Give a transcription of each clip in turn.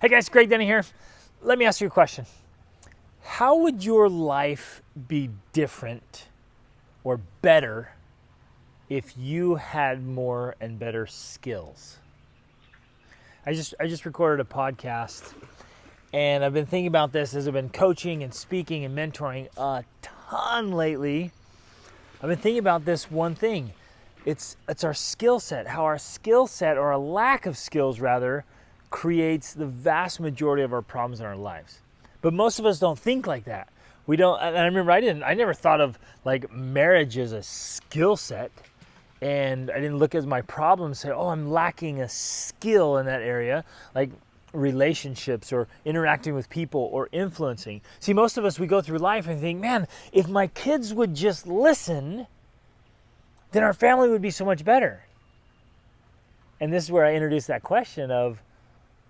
Hey guys, Greg Denny here. Let me ask you a question. How would your life be different or better if you had more and better skills? I just recorded a podcast and I've been thinking about this as I've been coaching and speaking and mentoring a ton lately. I've been thinking about this one thing. It's our skill set, how our skill set, or a lack of skills rather, creates the vast majority of our problems in our lives. But most of us don't think like that. We don't, and I remember I never thought of like marriage as a skill set, and I didn't look at my problem and say, oh, I'm lacking a skill in that area, like relationships or interacting with people or influencing. See, most of us, we go through life and think, man, if my kids would just listen, then our family would be so much better. And this is where I introduce that question of,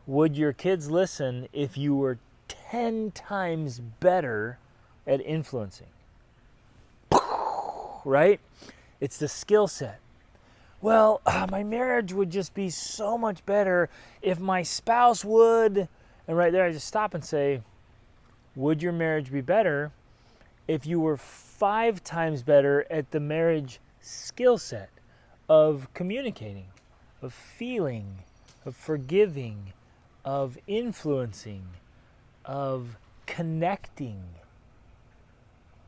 would your kids listen if you were 10 times better at influencing? Right? It's the skill set. Well, my marriage would just be so much better if my spouse would. And right there, I just stop and say, would your marriage be better if you were 5 times better at the marriage skill set of communicating, of feeling, of forgiving, of influencing, of connecting,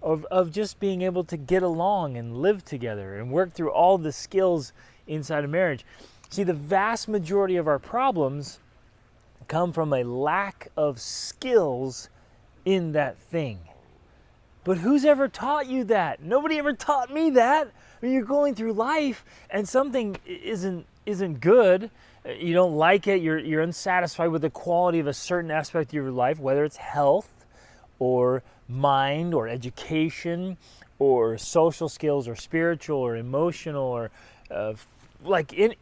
of just being able to get along and live together and work through all the skills inside of marriage? See, the vast majority of our problems come from a lack of skills in that thing. But who's ever taught you that? Nobody ever taught me that. I mean, you're going through life and something isn't good. You don't like it. You're unsatisfied with the quality of a certain aspect of your life, whether it's health or mind or education or social skills or spiritual or emotional or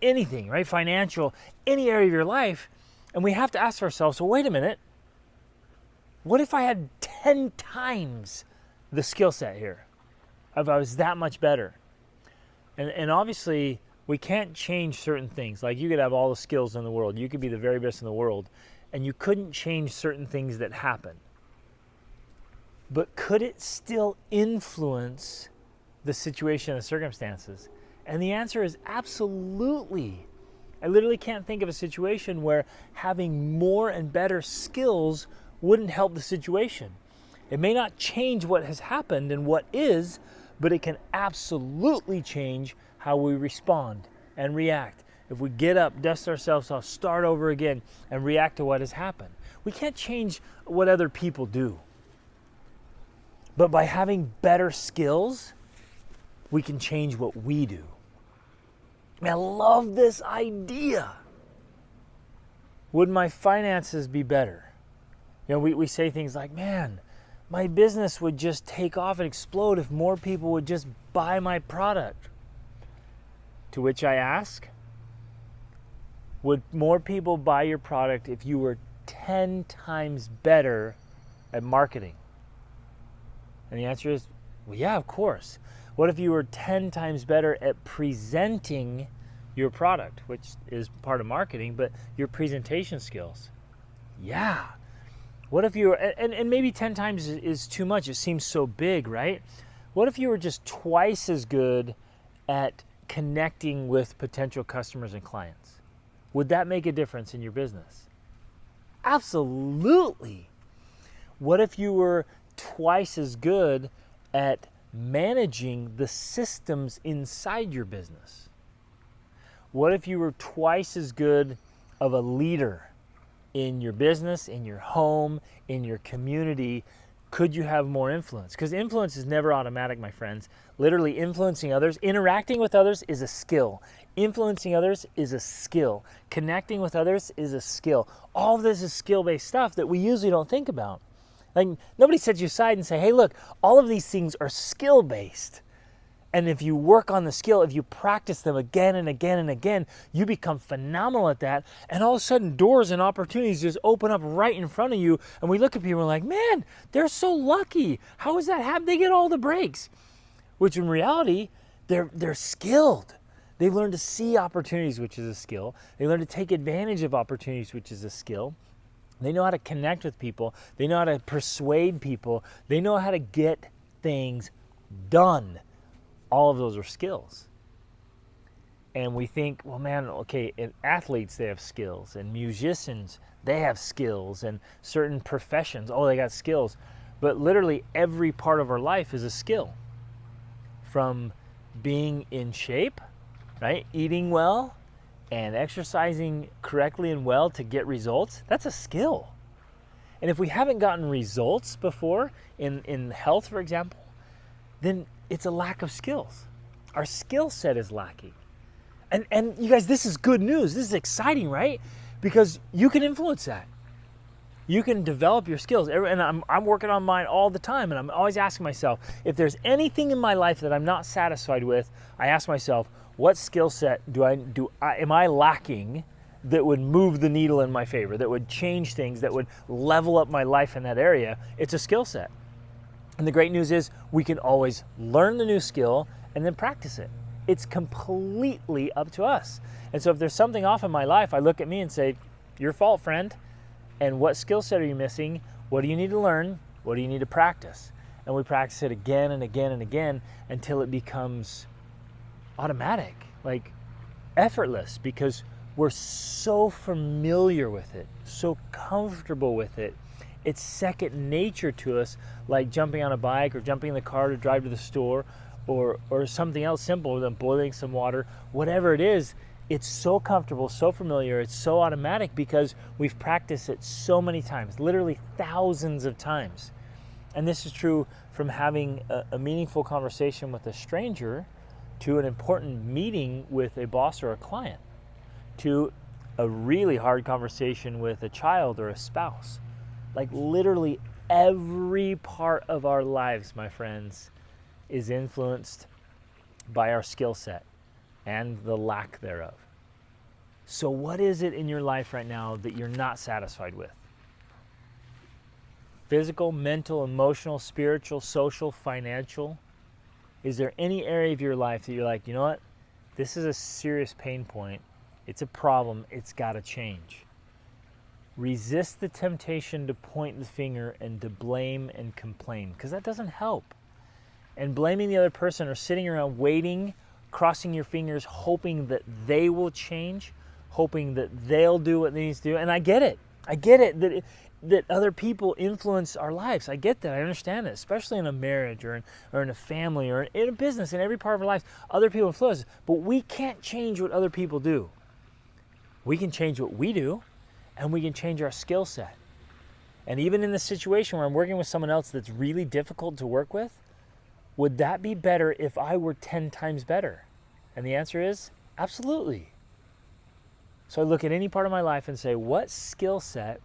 anything, right? Financial, any area of your life. And we have to ask ourselves, so wait a minute, what if I had 10 times the skill set here? If I was that much better? And obviously, we can't change certain things. Like, you could have all the skills in the world. You could be the very best in the world, and you couldn't change certain things that happen. But could it still influence the situation and the circumstances? And the answer is absolutely. I literally can't think of a situation where having more and better skills wouldn't help the situation. It may not change what has happened and what is, but it can absolutely change how we respond and react. If we get up, dust ourselves off, start over again, and react to what has happened. We can't change what other people do. But by having better skills, we can change what we do. I love this idea. Would my finances be better? You know, we say things like, man, my business would just take off and explode if more people would just buy my product. To which I ask, would more people buy your product if you were 10 times better at marketing? And the answer is, well, yeah, of course. What if you were 10 times better at presenting your product, which is part of marketing, but your presentation skills? Yeah. What if you were, and maybe 10 times is too much. It seems so big, right? What if you were just twice as good at connecting with potential customers and clients? Would that make a difference in your business? Absolutely. What if you were twice as good at managing the systems inside your business? What if you were twice as good of a leader in your business, in your home, in your community? Could you have more influence? Because influence is never automatic, my friends. Literally influencing others, interacting with others is a skill. Influencing others is a skill. Connecting with others is a skill. All of this is skill-based stuff that we usually don't think about. Like, nobody sets you aside and say, hey, look, all of these things are skill-based. And if you work on the skill, if you practice them again and again and again, you become phenomenal at that. And all of a sudden, doors and opportunities just open up right in front of you. And we look at people and we're like, man, they're so lucky. How is that happen? They get all the breaks. Which in reality, they're skilled. They've learned to see opportunities, which is a skill. They learn to take advantage of opportunities, which is a skill. They know how to connect with people. They know how to persuade people. They know how to get things done. All of those are skills. And we think, well, man, okay, and athletes, they have skills, and musicians, they have skills, and certain professions, oh, they got skills. But literally every part of our life is a skill. From being in shape, right? Eating well and exercising correctly and well to get results, that's a skill. And if we haven't gotten results before in health, for example, then it's a lack of skills. Our skill set is lacking. And you guys, this is good news. This is exciting, right? Because you can influence that. You can develop your skills. And I'm working on mine all the time. And I'm always asking myself, if there's anything in my life that I'm not satisfied with, I ask myself, what skill set am I lacking that would move the needle in my favor, that would change things, that would level up my life in that area? It's a skill set. And the great news is we can always learn the new skill and then practice it. It's completely up to us. And so if there's something off in my life, I look at me and say, your fault, friend. And what skill set are you missing? What do you need to learn? What do you need to practice? And we practice it again and again and again until it becomes automatic, like effortless, because we're so familiar with it, so comfortable with it. It's second nature to us, like jumping on a bike or jumping in the car to drive to the store, or something else simple than boiling some water. Whatever it is, it's so comfortable, so familiar, it's so automatic because we've practiced it so many times, literally thousands of times. And this is true from having a meaningful conversation with a stranger, to an important meeting with a boss or a client, to a really hard conversation with a child or a spouse. Like literally every part of our lives, my friends, is influenced by our skill set and the lack thereof. So what is it in your life right now that you're not satisfied with? Physical, mental, emotional, spiritual, social, financial? Is there any area of your life that you're like, you know what? This is a serious pain point. It's a problem. It's got to change. Resist the temptation to point the finger and to blame and complain, because that doesn't help. And blaming the other person or sitting around waiting, crossing your fingers, hoping that they will change, hoping that they'll do what they need to do. And I get it. I get it that other people influence our lives. I get that. I understand it, especially in a marriage or in a family or in a business, in every part of our lives. Other people influence us, but we can't change what other people do. We can change what we do, and we can change our skill set. And even in the situation where I'm working with someone else that's really difficult to work with, would that be better if I were 10 times better? And the answer is absolutely. So I look at any part of my life and say, what skill set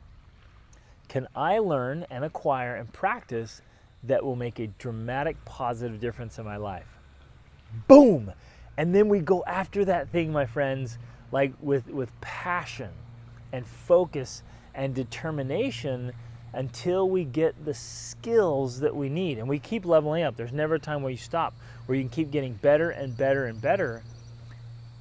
can I learn and acquire and practice that will make a dramatic positive difference in my life? Boom! And then we go after that thing, my friends, like with passion and focus and determination until we get the skills that we need. And we keep leveling up. There's never a time where you stop, where you can keep getting better and better and better.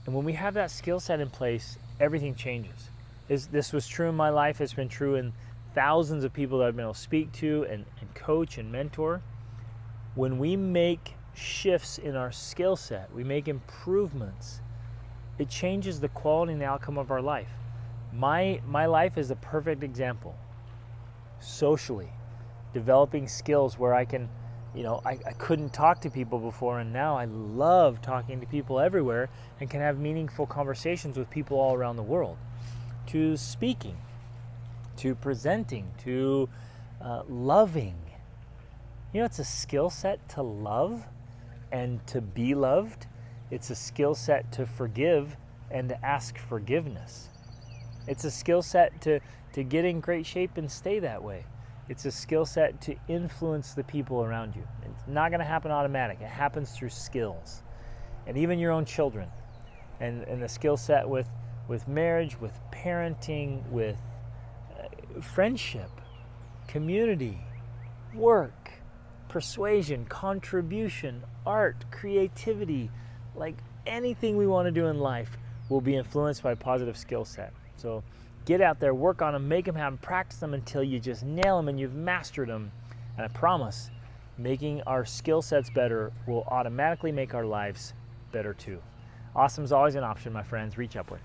And when we have that skill set in place, everything changes. This was true in my life. It's been true in thousands of people that I've been able to speak to and coach and mentor. When we make shifts in our skill set, we make improvements, it changes the quality and the outcome of our life. My life is a perfect example. Socially, developing skills where I can, I couldn't talk to people before, and now I love talking to people everywhere and can have meaningful conversations with people all around the world. To speaking, to presenting, to loving. It's a skill set to love and to be loved. It's a skill set to forgive and to ask forgiveness. It's a skill set to get in great shape and stay that way. It's a skill set to influence the people around you. It's not going to happen automatic. It happens through skills. And even your own children. And the skill set with marriage, with parenting, with friendship, community, work, persuasion, contribution, art, creativity, like anything we want to do in life will be influenced by a positive skill set. So Get out there, work on them, make them happen, practice them until you just nail them and you've mastered them. And I promise, making our skill sets better will automatically make our lives better too. Awesome is always an option, my friends. Reach upward.